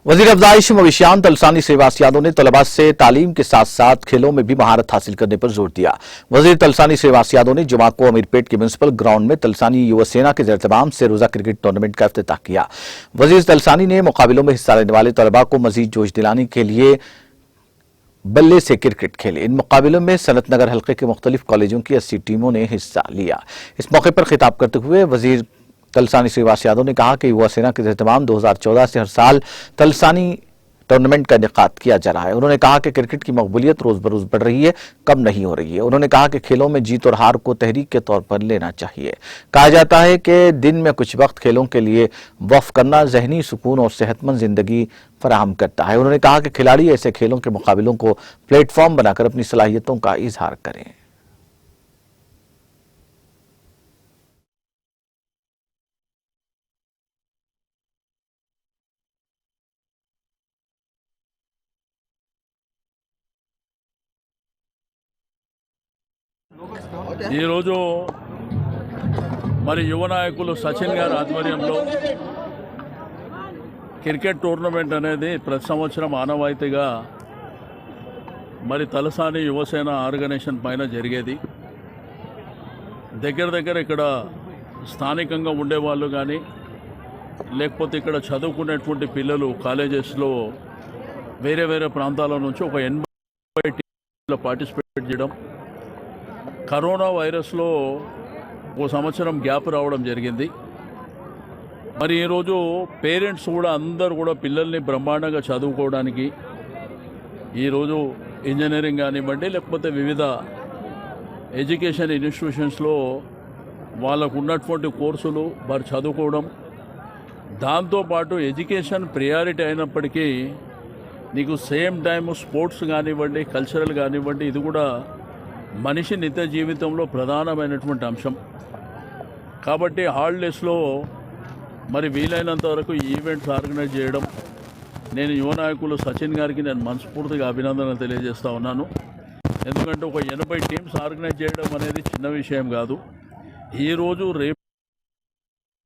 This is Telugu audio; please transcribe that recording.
वजीर अफजाइश मवेशियान तलसानी श्रीवास यादव ने तलबा से तालीम के साथ साथ खेलों में भी महारत हासिल करने पर जोर दिया। वजीर तलसानी श्रीवास यादव ने जुमा को अमीरपेट के म्यूनिसिपल ग्राउंड में तलसानी युवा सेना के एहतमाम से रोजा क्रिकेट टूर्नामेंट का इफ्तिताह किया। वजीर तलसानी ने मुकाबलों में हिस्सा लेने वाले तलबा को मजीद जोश दिलाने के लिए बल्ले से क्रिकेट खेले। इन मुकाबलों में सनत नगर हल्के के मुख्तलिफ कॉलेजों की 80 टीमों ने हिस्सा लिया। इस मौके पर खिताब करते हुए वजीर तलसानी श्रीवास यादव ने कहा कि युवा सेना के एहतमाम 2014 से हर साल तलसानी टूर्नामेंट का इनेकाद किया जा रहा है। उन्होंने कहा कि क्रिकेट की मकबूलियत रोज बरोज बढ़ रही है, कम नहीं हो रही है। उन्होंने कहा कि खेलों में जीत और हार को तहरीक के तौर पर लेना चाहिए। कहा जाता है कि दिन में कुछ वक्त खेलों के लिए वक्फ करना जहनी सुकून और सेहतमंद जिंदगी फराहम करता है। उन्होंने कहा कि खिलाड़ी ऐसे खेलों के मुकाबलों को प्लेटफॉर्म बनाकर अपनी सलाहियतों का इजहार करें। ఈరోజు మరి యువ నాయకులు సచిన్ గారి ఆధ్వర్యంలో క్రికెట్ టోర్నమెంట్ అనేది ప్రతి సంవత్సరం ఆనవాయితీగా మరి తలసాని యువసేన ఆర్గనైజేషన్ పైన జరిగేది. దగ్గర ఇక్కడ స్థానికంగా ఉండేవాళ్ళు కానీ లేకపోతే ఇక్కడ చదువుకునేటువంటి పిల్లలు కాలేజెస్లో వేరే ప్రాంతాల నుంచి ఒక 80 టీంలో పార్టిసిపేట్ చేయడం, కరోనా వైరస్లో ఓ సంవత్సరం గ్యాప్ రావడం జరిగింది. మరి ఈరోజు పేరెంట్స్ కూడా అందరూ కూడా పిల్లల్ని బ్రహ్మాండంగా చదువుకోవడానికి ఈరోజు ఇంజనీరింగ్ కానివ్వండి లేకపోతే వివిధ ఎడ్యుకేషన్ ఇన్స్టిట్యూషన్స్లో వాళ్ళకు ఉన్నటువంటి కోర్సులు వారు చదువుకోవడం, దాంతోపాటు ఎడ్యుకేషన్ ప్రియారిటీ అయినప్పటికీ నీకు సేమ్ టైం స్పోర్ట్స్ కానివ్వండి కల్చరల్ కానివ్వండి ఇది కూడా మనిషి నిత్య జీవితంలో ప్రధానమైనటువంటి అంశం. కాబట్టి హాలిడేస్లో మరి వీలైనంత వరకు ఈవెంట్స్ ఆర్గనైజ్ చేయడం, నేను యువ నాయకులు సచిన్ గారికి నేను మనస్ఫూర్తిగా అభినందనలు తెలియజేస్తూ ఉన్నాను. ఎందుకంటే ఒక 80 టీమ్స్ ఆర్గనైజ్ చేయడం అనేది చిన్న విషయం కాదు. ఈరోజు రేపు